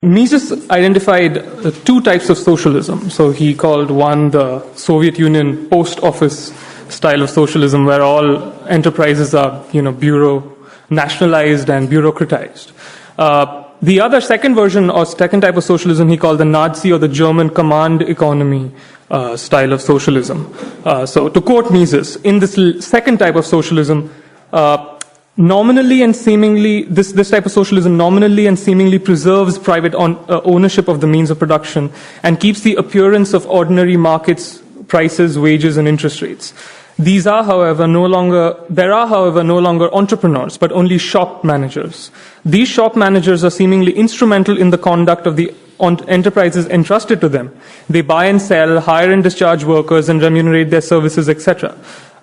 Mises identified two types of socialism. So he called one the Soviet Union post office style of socialism, where all enterprises are, nationalized and bureaucratized. The other second version or second type of socialism he called the Nazi or the German command economy style of socialism. So to quote Mises, in this second type of socialism, nominally and seemingly, this type of socialism nominally and seemingly preserves private ownership of the means of production and keeps the appearance of ordinary markets, prices, wages, and interest rates. There are, however, no longer entrepreneurs, but only shop managers. These shop managers are seemingly instrumental in the conduct of the enterprises entrusted to them. They buy and sell, hire and discharge workers, and remunerate their services, etc.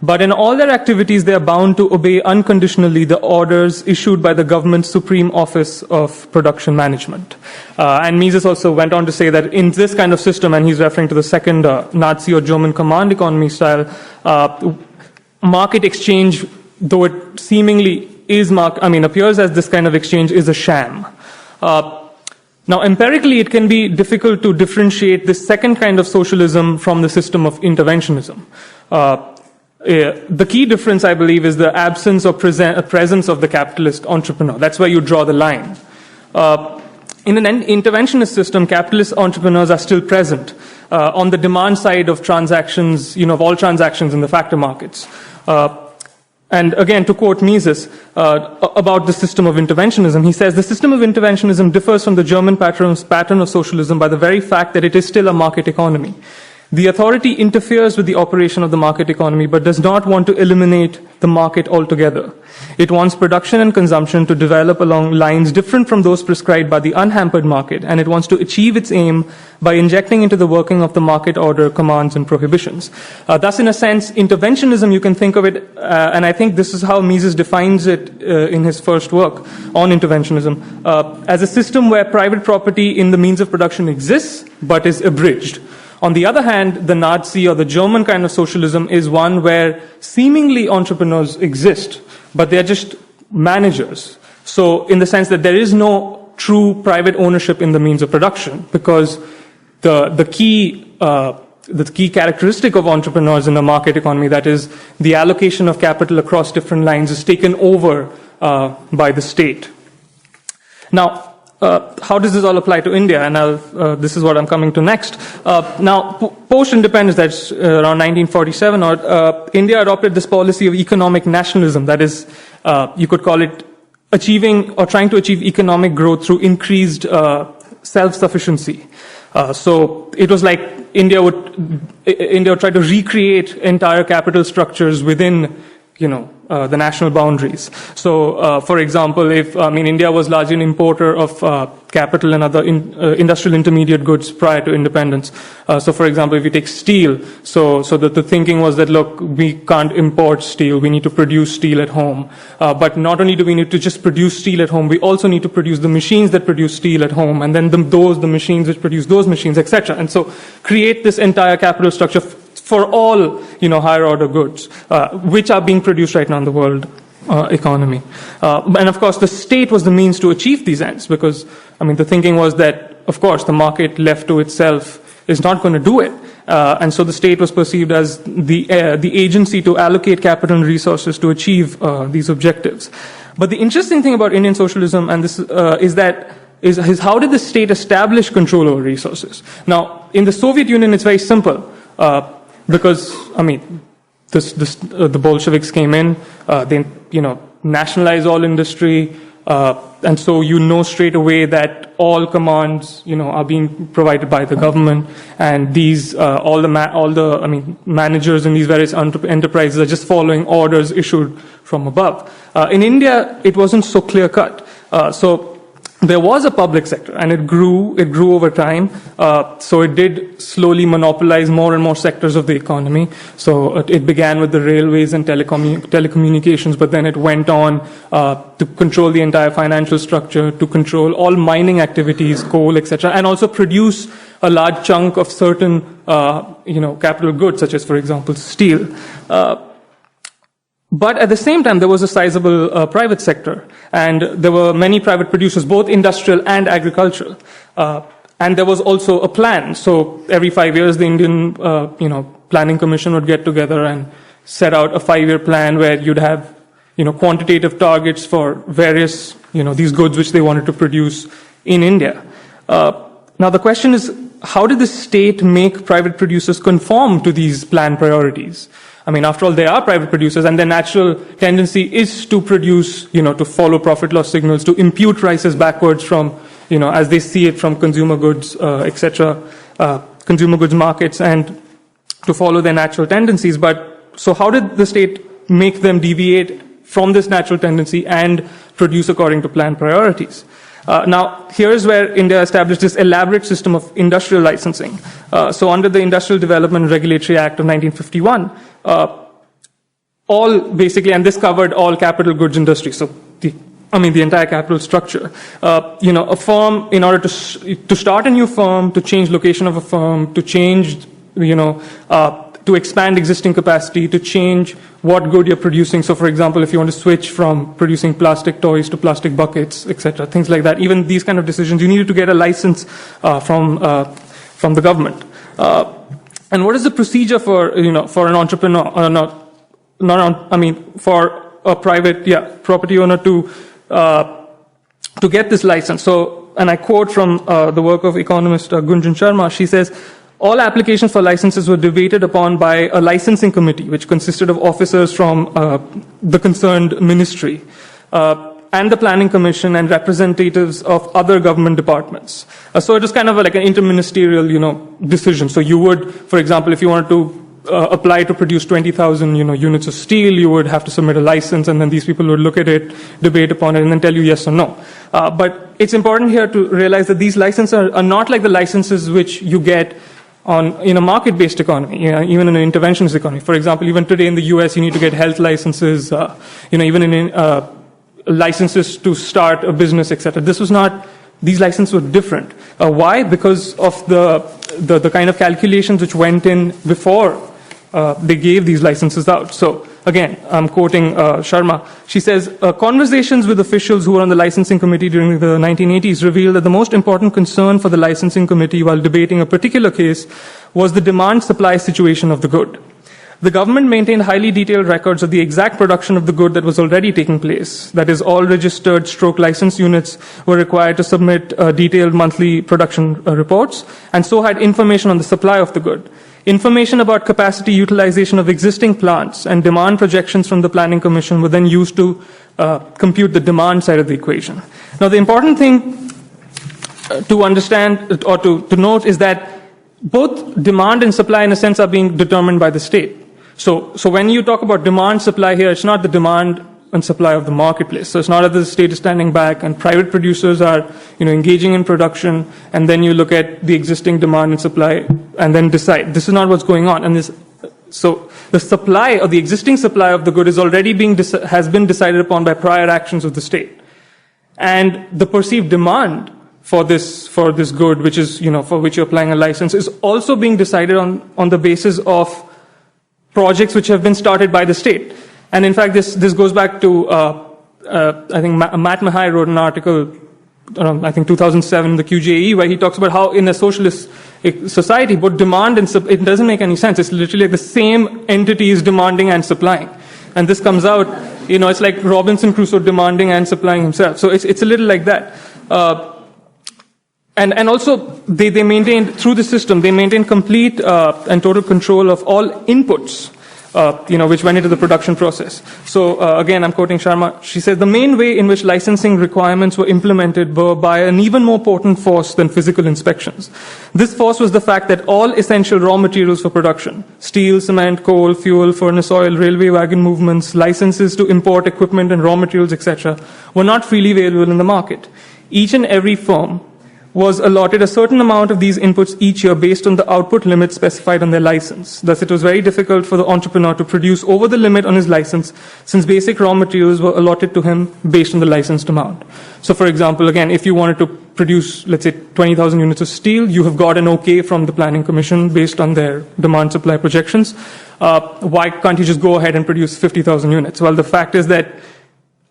But in all their activities, they are bound to obey unconditionally the orders issued by the government's supreme office of production management. And Mises also went on to say that in this kind of system, and he's referring to the second Nazi or German command economy style, market exchange, though it seemingly appears as this kind of exchange, is a sham. Now, empirically, it can be difficult to differentiate this second kind of socialism from the system of interventionism. The key difference, I believe, is the absence or presence of the capitalist entrepreneur. That's where you draw the line. In an interventionist system, capitalist entrepreneurs are still present on the demand side of transactions, of all transactions in the factor markets. And again, to quote Mises about the system of interventionism, he says, the system of interventionism differs from the German pattern of socialism by the very fact that it is still a market economy. The authority interferes with the operation of the market economy, but does not want to eliminate the market altogether. It wants production and consumption to develop along lines different from those prescribed by the unhampered market, and it wants to achieve its aim by injecting into the working of the market order commands and prohibitions. Thus, in a sense, interventionism, you can think of it, and I think this is how Mises defines it in his first work on interventionism, as a system where private property in the means of production exists, but is abridged. On the other hand, the Nazi or the German kind of socialism is one where seemingly entrepreneurs exist, but they're just managers. So in the sense that there is no true private ownership in the means of production, because the key characteristic of entrepreneurs in a market economy, that is the allocation of capital across different lines, is taken over by the state. Now, how does this all apply to India? And this is what I'm coming to next. Now, post-independence, that's around 1947, India adopted this policy of economic nationalism. That is, you could call it achieving or trying to achieve economic growth through increased self-sufficiency. So it was like India would try to recreate entire capital structures within the national boundaries. So, for example, India was largely an importer of capital and other industrial intermediate goods prior to independence. So, for example, if you take steel, so that the thinking was that, look, we can't import steel, we need to produce steel at home. But not only do we need to just produce steel at home, we also need to produce the machines that produce steel at home, and then the machines which produce those machines, etc. And so create this entire capital structure for all, higher order goods, which are being produced right now in the world economy. And of course, the state was the means to achieve these ends, because, the thinking was that, of course, the market left to itself is not going to do it. And so the state was perceived as the agency to allocate capital and resources to achieve these objectives. But the interesting thing about Indian socialism, and this is how did the state establish control over resources? Now, in the Soviet Union, it's very simple. Because, the Bolsheviks came in, they, nationalized all industry, and so straight away that all commands, are being provided by the government, and these, managers in these various enterprises are just following orders issued from above. In India, it wasn't so clear cut. So there was a public sector, and it grew over time. So it did slowly monopolize more and more sectors of the economy. So it began with the railways and telecommunications, but then it went on to control the entire financial structure, to control all mining activities, coal, etc., and also produce a large chunk of certain, capital goods, such as, for example, steel. But at the same time, there was a sizable private sector, and there were many private producers, both industrial and agricultural. And there was also a plan. So every 5 years, the Indian, Planning Commission would get together and set out a 5-year plan where you'd have, quantitative targets for various, these goods which they wanted to produce in India. Now the question is, how did the state make private producers conform to these planned priorities? I mean, after all, they are private producers, and their natural tendency is to produce, to follow profit loss signals, to impute prices backwards from, as they see it from consumer goods, etc., consumer goods markets, and to follow their natural tendencies. But so how did the state make them deviate from this natural tendency and produce according to planned priorities? Now, here's where India established this elaborate system of industrial licensing. So under the Industrial Development and Regulatory Act of 1951, all basically, and this covered all capital goods industry, so the entire capital structure. A firm, in order to start a new firm, to change location of a firm, to change, to expand existing capacity, to change what good you're producing. So, for example, if you want to switch from producing plastic toys to plastic buckets, etc., things like that, even these kind of decisions, you needed to get a license from the government. And what is the procedure for an entrepreneur, for a private property owner to get this license? So, and I quote from the work of economist Gunjan Sharma. She says, all applications for licenses were debated upon by a licensing committee, which consisted of officers from the concerned ministry, and the Planning Commission and representatives of other government departments. So it was kind of like an interministerial, decision. So you would, for example, if you wanted to apply to produce 20,000, units of steel, you would have to submit a license, and then these people would look at it, debate upon it, and then tell you yes or no. But it's important here to realize that these licenses are not like the licenses which you get in a market-based economy, even in an interventionist economy. For example, even today in the US, you need to get health licenses, even in licenses to start a business, etc. These licenses were different. Why? Because of the kind of calculations which went in before they gave these licenses out. So again, I'm quoting Sharma. She says, conversations with officials who were on the licensing committee during the 1980s revealed that the most important concern for the licensing committee while debating a particular case was the demand-supply situation of the good. The government maintained highly detailed records of the exact production of the good that was already taking place. That is, all registered licensed units were required to submit detailed monthly production reports, and so had information on the supply of the good. Information about capacity utilization of existing plants and demand projections from the Planning Commission were then used to compute the demand side of the equation. Now, the important thing to understand or to note is that both demand and supply, in a sense, are being determined by the state. So when you talk about demand supply here, it's not the demand and supply of the marketplace. So it's not that the state is standing back and private producers are, engaging in production, and then you look at the existing demand and supply and then decide. This is not what's going on. And so the supply or the existing supply of the good is already has been decided upon by prior actions of the state. And the perceived demand for this good, which is, for which you're applying a license, is also being decided on the basis of projects which have been started by the state. And in fact, this goes back to, I think Matt Mahai wrote an article around, I think, 2007, the QJE, where he talks about how in a socialist society, both demand and it doesn't make any sense. It's literally like the same entity is demanding and supplying. And this comes out, it's like Robinson Crusoe demanding and supplying himself. So it's a little like that. And also, they maintained, through the system, they maintained complete and total control of all inputs, which went into the production process. So, again, I'm quoting Sharma. She says, the main way in which licensing requirements were implemented were by an even more potent force than physical inspections. This force was the fact that all essential raw materials for production, steel, cement, coal, fuel, furnace oil, railway wagon movements, licenses to import equipment and raw materials, etc., were not freely available in the market. Each and every firm was allotted a certain amount of these inputs each year based on the output limit specified on their license. Thus, it was very difficult for the entrepreneur to produce over the limit on his license, since basic raw materials were allotted to him based on the licensed amount. So, for example, again, if you wanted to produce, let's say, 20,000 units of steel, you have got an okay from the Planning Commission based on their demand-supply projections. Why can't you just go ahead and produce 50,000 units? Well, the fact is that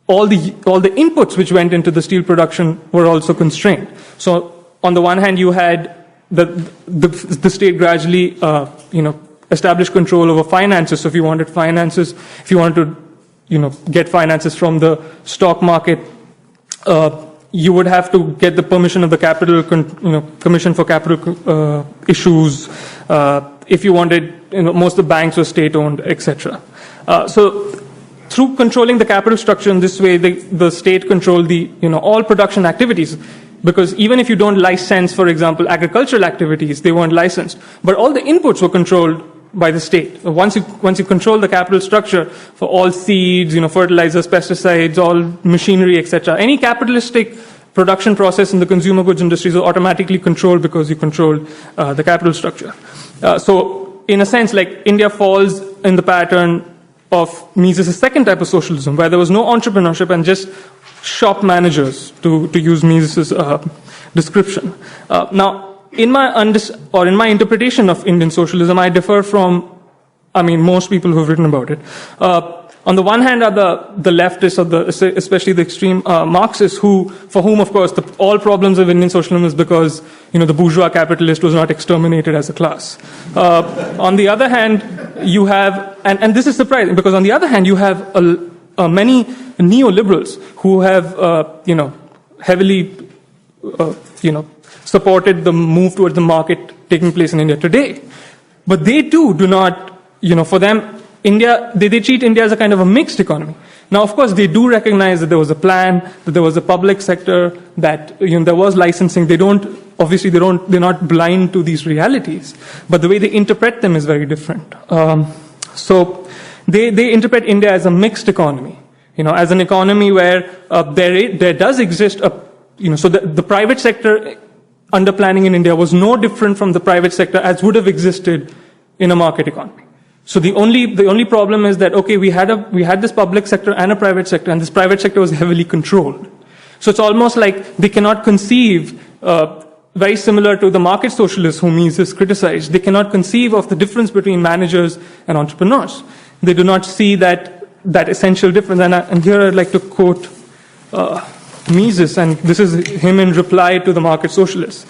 all the inputs which went into the steel production were also constrained. So on the one hand, you had the state gradually, establish control over finances. So if you wanted finances, if you wanted to, get finances from the stock market, you would have to get the permission of the capital, Commission for Capital Issues. If you wanted, most of the banks were state-owned, etc. So through controlling the capital structure in this way, the state controlled all production activities. Because even if you don't license, for example, agricultural activities, they weren't licensed. But all the inputs were controlled by the state. Once you control the capital structure for all seeds, fertilizers, pesticides, all machinery, etc., any capitalistic production process in the consumer goods industries are automatically controlled because you control the capital structure. So in a sense, like India falls in the pattern of Mises' second type of socialism, where there was no entrepreneurship and just shop managers, to use Mises' description. Now, in my interpretation of Indian socialism, I differ from, most people who have written about it. On the one hand are the leftists, or especially the extreme Marxists, for whom, of course, all problems of Indian socialism is because, the bourgeois capitalist was not exterminated as a class. On the other hand, you have, and this is surprising, because on the other hand, you have many neoliberals who have, heavily, supported the move towards the market taking place in India today. But they too do not, for them, India, they treat India as a kind of a mixed economy. Now, of course, they do recognize that there was a plan, that there was a public sector, that there was licensing. They're not blind to these realities. But the way they interpret them is very different. So they interpret India as a mixed economy, as an economy where there does exist so the private sector under planning in India was no different from the private sector as would have existed in a market economy. So the only problem is that, okay, we had this public sector and a private sector, and this private sector was heavily controlled. So it's almost like they cannot conceive, very similar to the market socialists whom Mises criticized, they cannot conceive of the difference between managers and entrepreneurs. They do not see that essential difference. And here I'd like to quote Mises, and this is him in reply to the market socialists.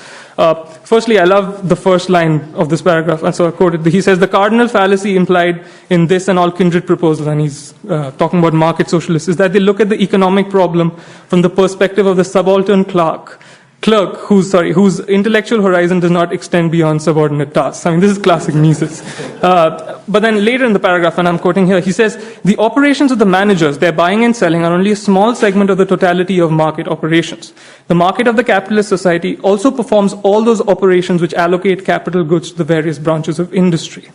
Firstly, I love the first line of this paragraph, and so I quote it. He says, "The cardinal fallacy implied in this and all kindred proposals," and he's talking about market socialists, "is that they look at the economic problem from the perspective of the subaltern clerk whose intellectual horizon does not extend beyond subordinate tasks." This is classic Mises. But then later in the paragraph, and I'm quoting here, he says, "The operations of the managers, their buying and selling, are only a small segment of the totality of market operations. The market of the capitalist society also performs all those operations which allocate capital goods to the various branches of industry."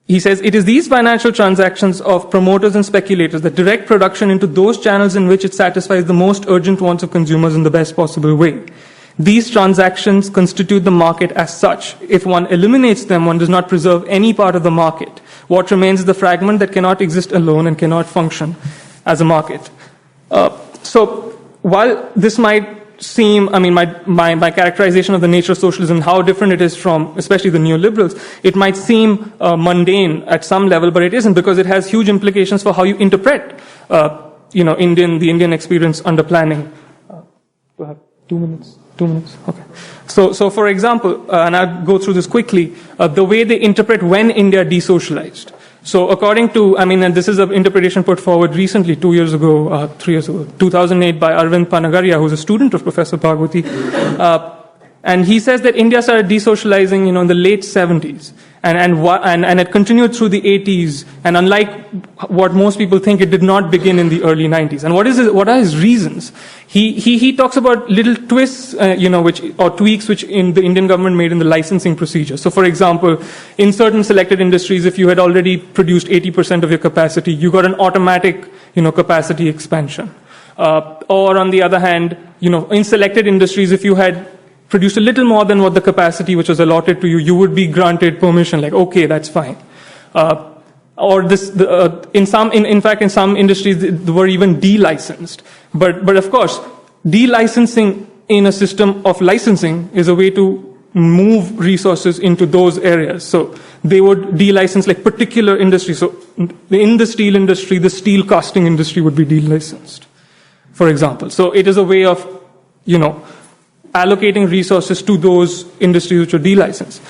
He says, "It is these financial transactions of promoters and speculators that direct production into those channels in which it satisfies the most urgent wants of consumers in the best possible way. These transactions constitute the market as such. If one eliminates them, one does not preserve any part of the market. What remains is the fragment that cannot exist alone and cannot function as a market." So while this might seem, my characterization of the nature of socialism, how different it is from, especially the neoliberals, it might seem mundane at some level, but it isn't, because it has huge implications for how you interpret, the Indian experience under planning. Do I have 2 minutes? 2 minutes? Okay. So for example, and I'll go through this quickly, the way they interpret when India de-socialized. So according to, and this is an interpretation put forward recently, 2 years ago, 3 years ago, 2008 by Arvind Panagaria, who's a student of Professor Bhagwati. And he says that India started de-socializing, in the late 70s. And it continued through the 80s. And unlike what most people think, it did not begin in the early 90s. And what are his reasons? He talks about little twists, or tweaks which the Indian government made in the licensing procedure. So, for example, in certain selected industries, if you had already produced 80% of your capacity, you got an automatic, capacity expansion. Or on the other hand, in selected industries, if you had produced a little more than what the capacity which was allotted to you, you would be granted permission, like, okay, that's fine. In some industries, they were even de-licensed. But of course, de-licensing in a system of licensing is a way to move resources into those areas. So they would de-license like particular industries. So in the steel industry, the steel casting industry would be de-licensed, for example. So it is a way of, allocating resources to those industries which were delicensed.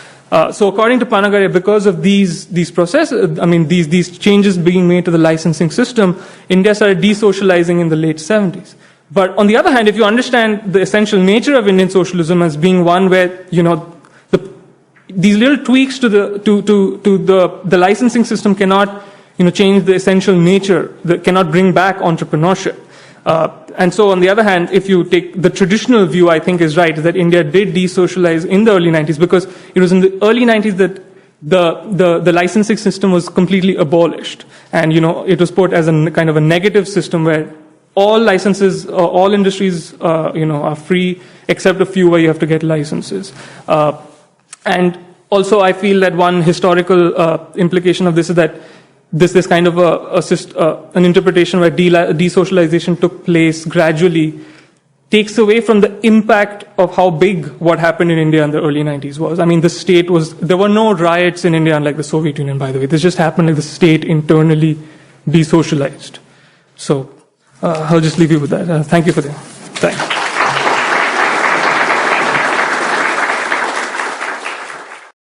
So according to Panagaria, because of these processes, these changes being made to the licensing system, India started de-socializing in the late 70s. But on the other hand, if you understand the essential nature of Indian socialism as being one where, these little tweaks to the licensing system cannot, change the essential nature, that cannot bring back entrepreneurship. And so, on the other hand, if you take the traditional view, I think is right, that India did de-socialize in the early 90s, because it was in the early 90s that the licensing system was completely abolished. And, it was put as a kind of a negative system where all licenses, all industries, are free, except a few where you have to get licenses. And also, I feel that one historical implication of this is that this kind of an interpretation where de-socialization took place gradually takes away from the impact of how big what happened in India in the early 90s was. There were no riots in India unlike the Soviet Union, by the way. This just happened like the state internally de-socialized. So I'll just leave you with that. Thank you for the time.